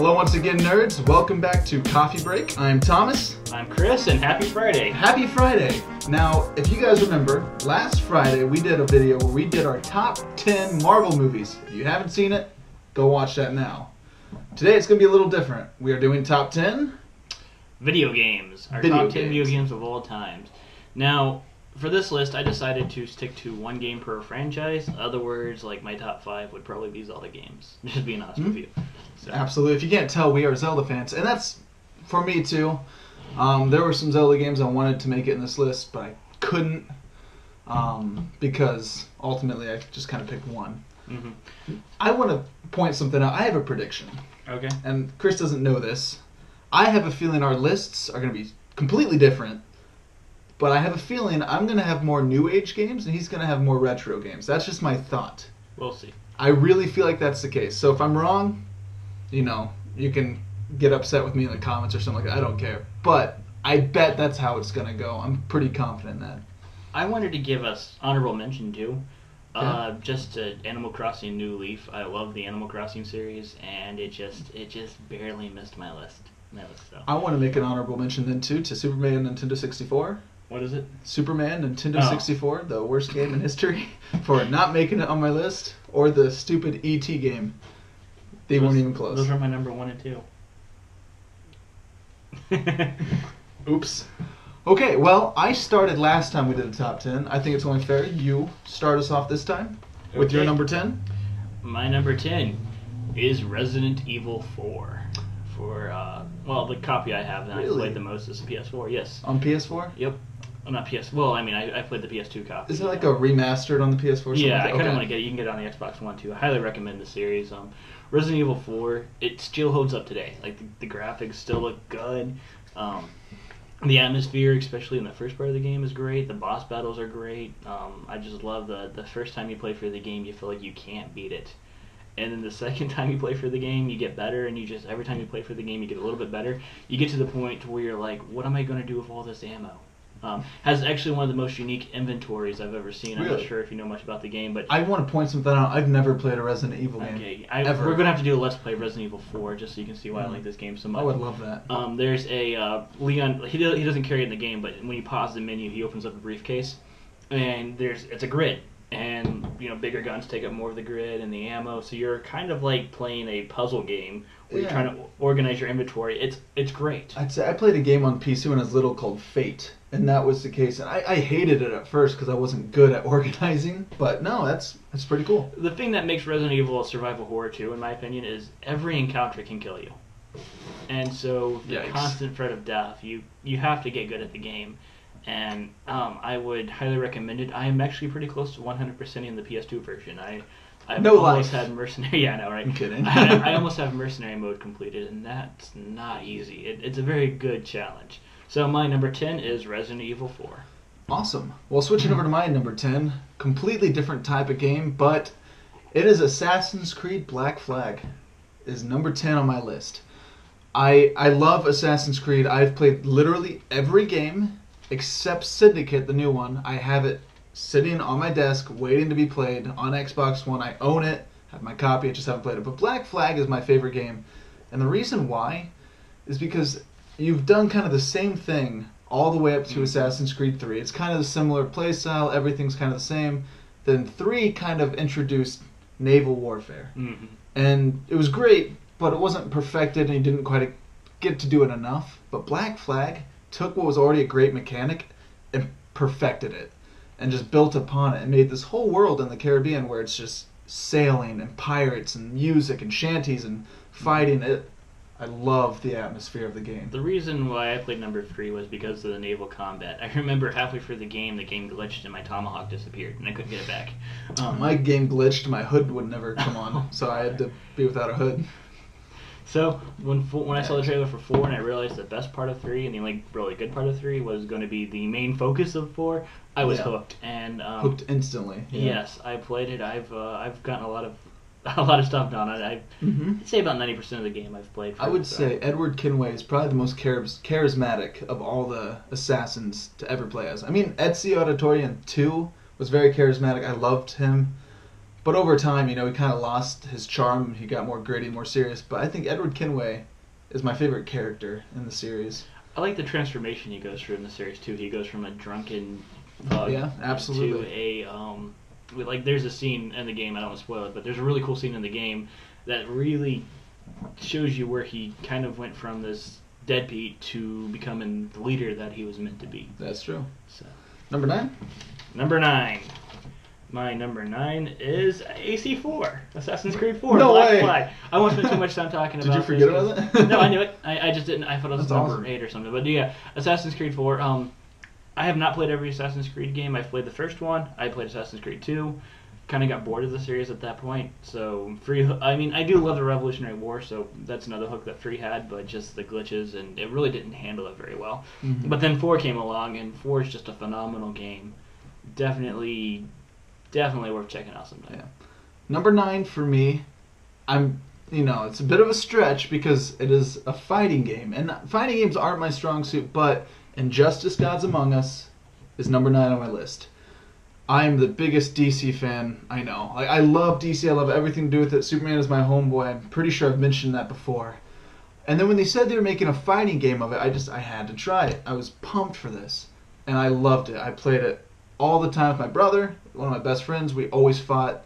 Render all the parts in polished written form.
Hello once again, nerds. Welcome back to Coffee Break. I'm Thomas. I'm Chris, and happy Friday. Happy Friday. Now, if you guys remember, last Friday we did a video where we did our top 10 Marvel movies. If you haven't seen it, go watch that now. Today it's going to be a little different. We are doing top 10 video games. Our top 10 video games of all times. Now, for this list, I decided to stick to one game per franchise. In other words, like my top 5 would probably be Zelda games. Just being honest with you. So. Absolutely. If you can't tell, we are Zelda fans. And that's for me too. There were some Zelda games I wanted to make it in this list, but I couldn't because ultimately I just kind of picked one. Mm-hmm. I want to point something out. I have a prediction. Okay. And Chris doesn't know this. I have a feeling our lists are going to be completely different. But I have a feeling I'm going to have more new age games and he's going to have more retro games. That's just my thought. We'll see. I really feel like that's the case. So if I'm wrong, you know, you can get upset with me in the comments or something like that. I don't care. But I bet that's how it's going to go. I'm pretty confident in that. I wanted to give us honorable mention too. Just Animal Crossing New Leaf. I love the Animal Crossing series, and it just barely missed my list. So. I want to make an honorable mention then too to Superman Nintendo 64. What is it? Superman Nintendo 64, the worst game in history, for not making it on my list, or the stupid E.T. game. They weren't even close. Those are my number 1 and 2. Oops. Okay, well, I started last time we did a top 10. I think it's only fair you start us off this time with your number 10. My number 10 is Resident Evil 4. For, the copy I have that I played the most is the PS4, yes. On PS4? Yep. Well, not PS. Well, I mean, I played the PS2 copy. Is it like a remastered on the PS4? Yeah, I kind of want to get it. You can get it on the Xbox One too. I highly recommend the series. Resident Evil 4, it still holds up today. Like the graphics still look good. The atmosphere, especially in the first part of the game, is great. The boss battles are great. I just love the first time you play for the game, you feel like you can't beat it. And then the second time you play for the game, you get better, and every time you play for the game, you get a little bit better. You get to the point where you're like, what am I going to do with all this ammo? Has actually one of the most unique inventories I've ever seen. Really? I'm not sure if you know much about the game, but I want to point something out. I've never played a Resident Evil game. Ever. We're going to have to do a Let's Play Resident Evil 4 just so you can see why I like this game so much. I would love that. There's a Leon. He doesn't carry it in the game, but when you pause the menu, he opens up a briefcase, and it's a grid. And, bigger guns take up more of the grid and the ammo, so you're kind of like playing a puzzle game where you're trying to organize your inventory. It's great. I'd say I played a game on PC when I was little called Fate, and that was the case. And I hated it at first because I wasn't good at organizing, but no, that's pretty cool. The thing that makes Resident Evil a survival horror too, in my opinion, is every encounter can kill you. And so the constant threat of death, you have to get good at the game. And I would highly recommend it. I am actually pretty close to 100% in the PS2 version. I almost had mercenary. Yeah, I know, right? I'm kidding. I almost have mercenary mode completed, and that's not easy. It's a very good challenge. So my number 10 is Resident Evil 4. Awesome. Well, switching over to my number 10, completely different type of game, but it is Assassin's Creed Black Flag. Is number 10 on my list. I love Assassin's Creed. I've played literally every game except Syndicate, the new one. I have it sitting on my desk waiting to be played on Xbox One. I own it, have my copy, I just haven't played it. But Black Flag is my favorite game. And the reason why is because you've done kind of the same thing all the way up to Assassin's Creed 3. It's kind of a similar playstyle, everything's kind of the same. Then 3 kind of introduced naval warfare. Mm-hmm. And it was great, but it wasn't perfected and you didn't quite get to do it enough. But Black Flag took what was already a great mechanic and perfected it and just built upon it and made this whole world in the Caribbean where it's just sailing and pirates and music and shanties and fighting. I love the atmosphere of the game. The reason why I played number 3 was because of the naval combat. I remember halfway through the game glitched and my tomahawk disappeared and I couldn't get it back. My game glitched, my hood would never come on, so I had to be without a hood. So when I saw the trailer for 4 and I realized the best part of 3 and the only really good part of 3 was going to be the main focus of 4, I was hooked and hooked instantly. Yeah. Yes, I played it. I've gotten a lot of stuff done. I'd say about 90% of the game I've played. I would say Edward Kenway is probably the most charismatic of all the assassins to ever play as. I mean, Ezio Auditore in 2 was very charismatic. I loved him. But over time, he kind of lost his charm. He got more gritty, more serious. But I think Edward Kenway is my favorite character in the series. I like the transformation he goes through in the series too. He goes from a drunken thug absolutely. to a there's a scene in the game, I don't want to spoil it, but there's a really cool scene in the game that really shows you where he kind of went from this deadbeat to becoming the leader that he was meant to be. That's true. So, Number 9? Number 9. My number 9 is AC4, Assassin's Creed 4. No Black way. Flag. I won't spend too much time talking about. Did you forget this about that? No, I knew it. I just didn't. I thought it was That's number awesome. 8 or something. But yeah, Assassin's Creed 4. I have not played every Assassin's Creed game. I've played the first one. I played Assassin's Creed 2. Kind of got bored of the series at that point. So I do love the Revolutionary War, so that's another hook that 3 had, but just the glitches, and it really didn't handle it very well. Mm-hmm. But then 4 came along, and 4 is just a phenomenal game. Definitely worth checking out sometime. Yeah. Number 9 for me, it's a bit of a stretch because it is a fighting game, and fighting games aren't my strong suit, but Injustice: Gods Among Us is number 9 on my list. I am the biggest DC fan I know. I love DC. I love everything to do with it. Superman is my homeboy. I'm pretty sure I've mentioned that before. And then when they said they were making a fighting game of it, I had to try it. I was pumped for this, and I loved it. I played it all the time with my brother, one of my best friends. We always fought.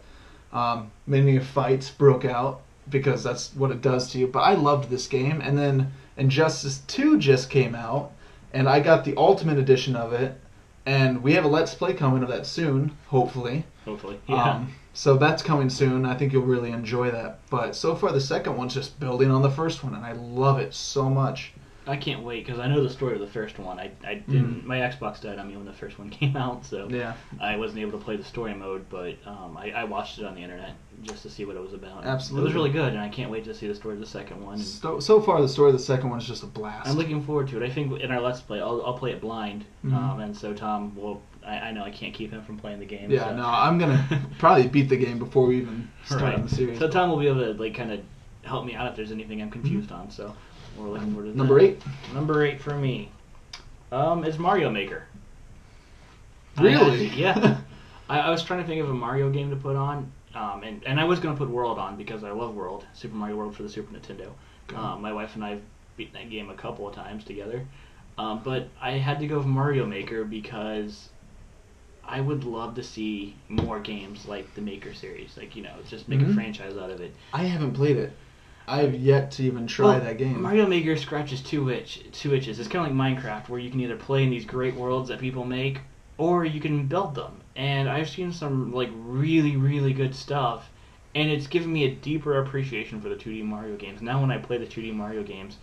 Many fights broke out because that's what it does to you. But I loved this game. And then Injustice 2 just came out, and I got the Ultimate Edition of it. And we have a Let's Play coming of that soon, hopefully. Hopefully, yeah. So that's coming soon. I think you'll really enjoy that. But so far, the second one's just building on the first one, and I love it so much. I can't wait because I know the story of the first one. I didn't. My Xbox died on me when the first one came out, so Yeah. I wasn't able to play the story mode. But I watched it on the internet just to see what it was about. Absolutely. It was really good, and I can't wait to see the story of the second one. So far, the story of the second one is just a blast. I'm looking forward to it. I think in our Let's Play, I'll play it blind, Mhm. and so Tom will. I know I can't keep him from playing the game. Yeah, so. no, I'm gonna probably beat the game before we even start Right. the series. So Tom will be able to kind of help me out if there's anything I'm confused on. So we're looking forward to that. Number 8? Number 8 for me is Mario Maker. Really? Yeah. I was trying to think of a Mario game to put on, and I was going to put World on because I love World, Super Mario World for the Super Nintendo. My wife and I have beaten that game a couple of times together. But I had to go with Mario Maker because I would love to see more games like the Maker series. Just make a franchise out of it. I haven't played it. I've yet to even try that game. Mario Maker scratches two itches. It's kind of like Minecraft, where you can either play in these great worlds that people make, or you can build them. And I've seen some really, really good stuff, and it's given me a deeper appreciation for the 2D Mario games. Now when I play the 2D Mario games,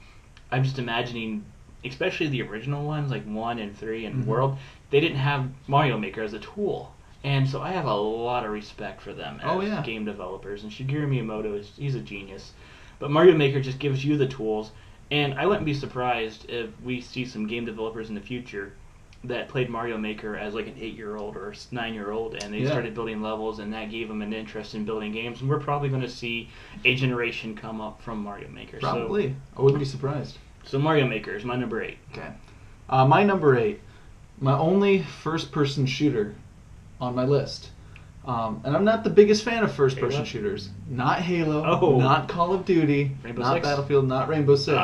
I'm just imagining, especially the original ones, like 1 and 3 and World, they didn't have Mario Maker as a tool. And so I have a lot of respect for them as game developers. And Shigeru Miyamoto, he's a genius. But Mario Maker just gives you the tools, and I wouldn't be surprised if we see some game developers in the future that played Mario Maker as like an 8-year-old or 9-year-old, and they started building levels, and that gave them an interest in building games. And we're probably going to see a generation come up from Mario Maker. Probably. I wouldn't be surprised. So Mario Maker is my number 8. Okay. My number 8, my only first-person shooter on my list. And I'm not the biggest fan of first-person shooters. Not Halo, not Call of Duty, Rainbow not Six? Battlefield, not Rainbow Six.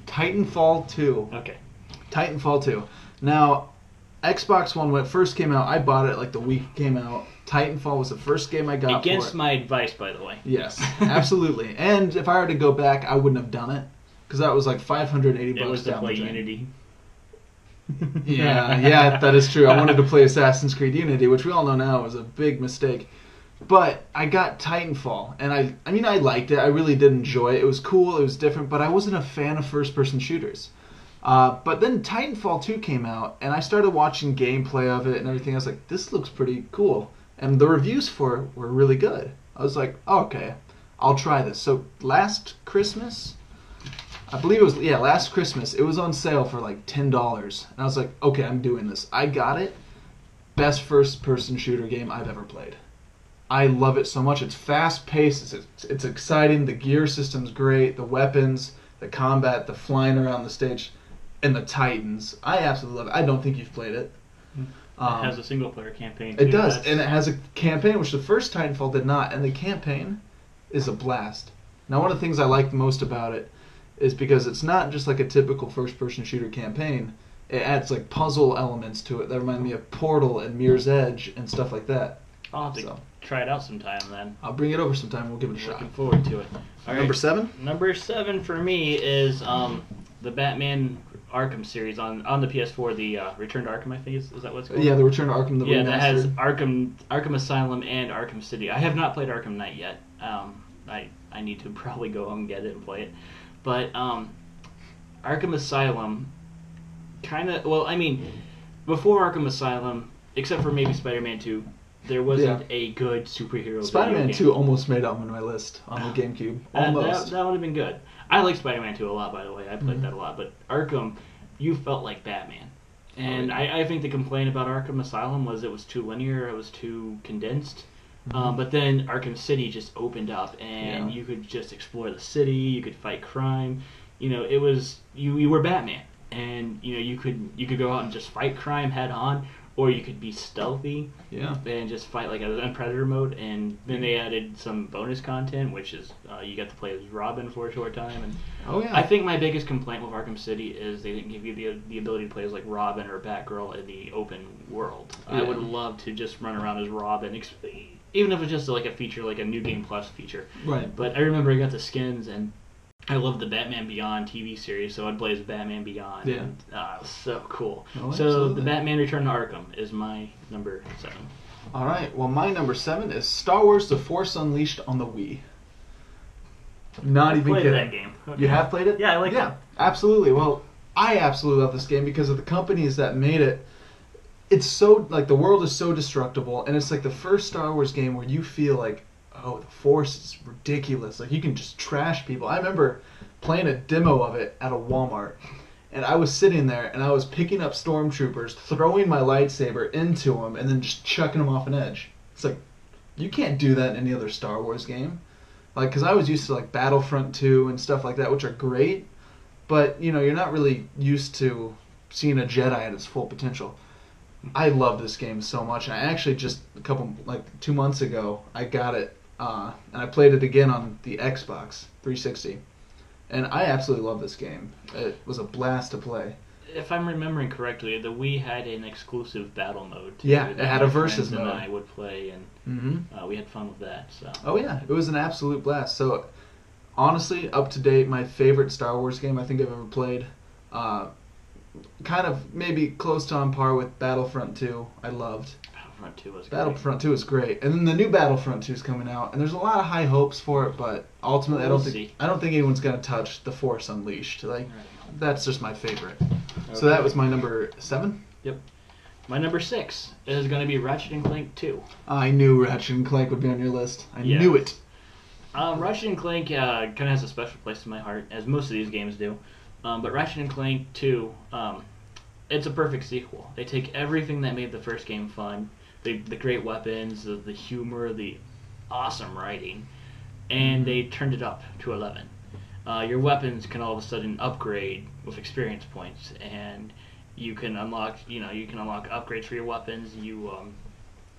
Titanfall 2. Okay. Titanfall 2. Now, Xbox One, when it first came out, I bought it like the week it came out. Titanfall was the first game I got Against for it. my advice, by the way. Yes, absolutely. And if I were to go back, I wouldn't have done it. Because that was like $580 It was to down play the drain. Unity. Yeah, that is true. I wanted to play Assassin's Creed Unity, which we all know now was a big mistake. But I got Titanfall, and I liked it. I really did enjoy it. It was cool. It was different, but I wasn't a fan of first-person shooters. But then Titanfall 2 came out, and I started watching gameplay of it and everything. I was like, this looks pretty cool. And the reviews for it were really good. I was like, oh, okay, I'll try this. So last Christmas, I believe it was, last Christmas, it was on sale for like $10. And I was like, okay, I'm doing this. I got it. Best first-person shooter game I've ever played. I love it so much. It's fast-paced. It's exciting. The gear system's great. The weapons, the combat, the flying around the stage, and the Titans. I absolutely love it. I don't think you've played it. It has a single-player campaign, too. It does, and it has a campaign, which the first Titanfall did not, and the campaign is a blast. Now, one of the things I like the most about it is because it's not just like a typical first-person shooter campaign. It adds like puzzle elements to it that remind me of Portal and Mirror's Edge and stuff like that. I'll have to try it out sometime then. I'll bring it over sometime. We'll give it a shot. Looking forward to it. All right. Number 7? Number 7 for me is the Batman Arkham series on the PS4. The Return to Arkham, I think is that what it's called? Yeah, the Return to Arkham. The that has Arkham Asylum and Arkham City. I have not played Arkham Knight yet. I need to probably go home and get it and play it. But Arkham Asylum, before Arkham Asylum, except for maybe Spider-Man 2, there wasn't a good superhero Spider-Man 2 almost made it on my list on the GameCube. Almost. That would have been good. I like Spider-Man 2 a lot, by the way. I played that a lot. But Arkham, you felt like Batman. And I think the complaint about Arkham Asylum was it was too linear, it was too condensed. But then Arkham City just opened up, and you could just explore the city, you could fight crime. It was you were Batman, and you could go out and just fight crime head on, or you could be stealthy and just fight like in Predator mode. And then they added some bonus content, which is you got to play as Robin for a short time. And I think my biggest complaint with Arkham City is they didn't give you the ability to play as like Robin or Batgirl in the open world. I would love to just run around as Robin, even if it's just like a feature, like a New Game Plus feature. Right. But I remember I got the skins, and I loved the Batman Beyond TV series, so I'd play as Batman Beyond. Yeah. And, it was so cool. Oh, so absolutely. the Batman Return to Arkham is my number 7. All right. Well, my number 7 is Star Wars: The Force Unleashed on the Wii. Not even kidding. That game. Okay. You have played it? Yeah, I like it. Yeah, absolutely. Well, I absolutely love this game because of the companies that made it. It's so, like, the world is so destructible, and it's like the first Star Wars game where you feel like, oh, the Force is ridiculous. Like, you can just trash people. I remember playing a demo of it at a Walmart, and I was sitting there, and I was picking up stormtroopers, throwing my lightsaber into them, and then just chucking them off an edge. It's like, you can't do that in any other Star Wars game. Like, because I was used to, like, Battlefront 2 and stuff like that, which are great, but, you're not really used to seeing a Jedi at its full potential. I love this game so much, and I actually just 2 months ago, I got it, and I played it again on the Xbox 360, and I absolutely love this game. It was a blast to play. If I'm remembering correctly, the Wii had an exclusive battle mode, too. Yeah, it had a versus mode. And I would play, and we had fun with that. So. Oh yeah, it was an absolute blast. So, honestly, up to date, my favorite Star Wars game I think I've ever played. Kind of maybe close to on par with Battlefront 2. I loved. Battlefront 2 was great. Battlefront 2 is great, and then the new Battlefront 2 is coming out, and there's a lot of high hopes for it, but ultimately I don't think anyone's gonna touch The Force Unleashed. Like, that's just my favorite. Okay. So that was my number 7. Yep. My number 6 is gonna be Ratchet & Clank 2. I knew Ratchet & Clank would be on your list. I knew it. Ratchet & Clank kind of has a special place in my heart, as most of these games do. But Ratchet & Clank 2, it's a perfect sequel. They take everything that made the first game fun, the great weapons, the humor, the awesome writing, and they turned it up to 11. Your weapons can all of a sudden upgrade with experience points, and you can unlock upgrades for your weapons. You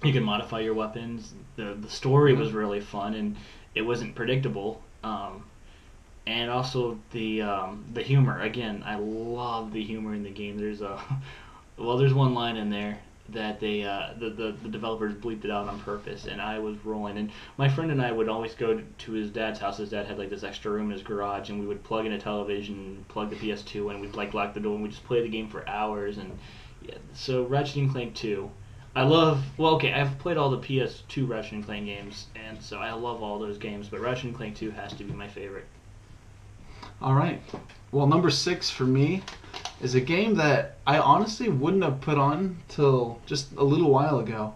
can modify your weapons. The story was really fun, and it wasn't predictable. And also the humor. Again, I love the humor in the game. There's one line in there that the developers bleeped it out on purpose, and I was rolling. And my friend and I would always go to his dad's house. His dad had like this extra room in his garage, and we would plug in a television, plug the PS2, and we'd like lock the door, and we'd just play the game for hours. And so Ratchet & Clank 2. I've played all the PS2 Ratchet & Clank games, and so I love all those games, but Ratchet & Clank 2 has to be my favorite. All right. Well, number 6 for me is a game that I honestly wouldn't have put on till just a little while ago,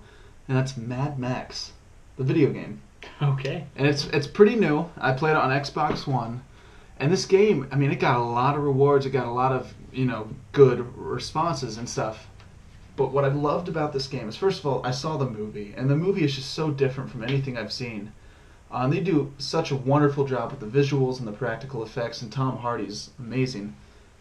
and that's Mad Max, the video game. Okay. And it's pretty new. I played it on Xbox One, and this game, I mean, it got a lot of rewards. It got a lot of good responses and stuff. But what I loved about this game is, first of all, I saw the movie, and the movie is just so different from anything I've seen. They do such a wonderful job with the visuals and the practical effects, and Tom Hardy's amazing.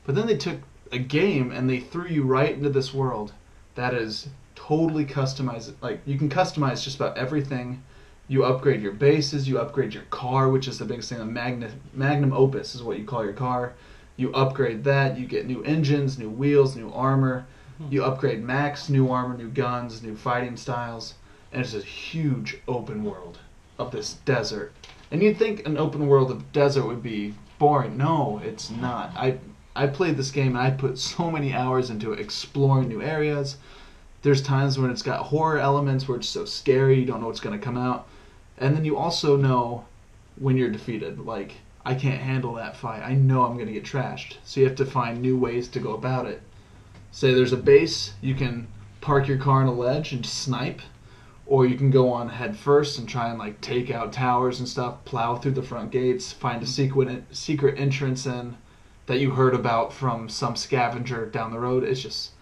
But then they took a game and they threw you right into this world that is totally customize it. Like, you can customize just about everything. You upgrade your bases, you upgrade your car, which is the biggest thing. The Magnum Opus is what you call your car. You upgrade that, you get new engines, new wheels, new armor. You upgrade Max, new armor, new guns, new fighting styles. And it's a huge open world of this desert. And you'd think an open world of desert would be boring. No, it's not. I played this game and I put so many hours into it, exploring new areas. There's times when it's got horror elements where it's so scary, you don't know what's going to come out. And then you also know when you're defeated. Like, I can't handle that fight. I know I'm going to get trashed. So you have to find new ways to go about it. Say there's a base, you can park your car on a ledge and snipe. Or you can go on head first and try and like take out towers and stuff, plow through the front gates, find a secret entrance in that you heard about from some scavenger down the road. It's just,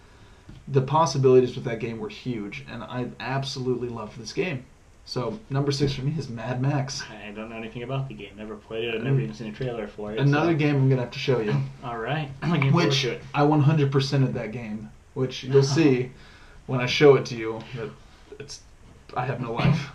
the possibilities with that game were huge, and I absolutely loved this game. So number 6 for me is Mad Max. I don't know anything about the game. Never played it. I've never even seen a trailer for it. Another game I'm gonna have to show you. All right. I'm looking forward to it. I 100%ed that game, which you'll see when I show it to you. That I have no life.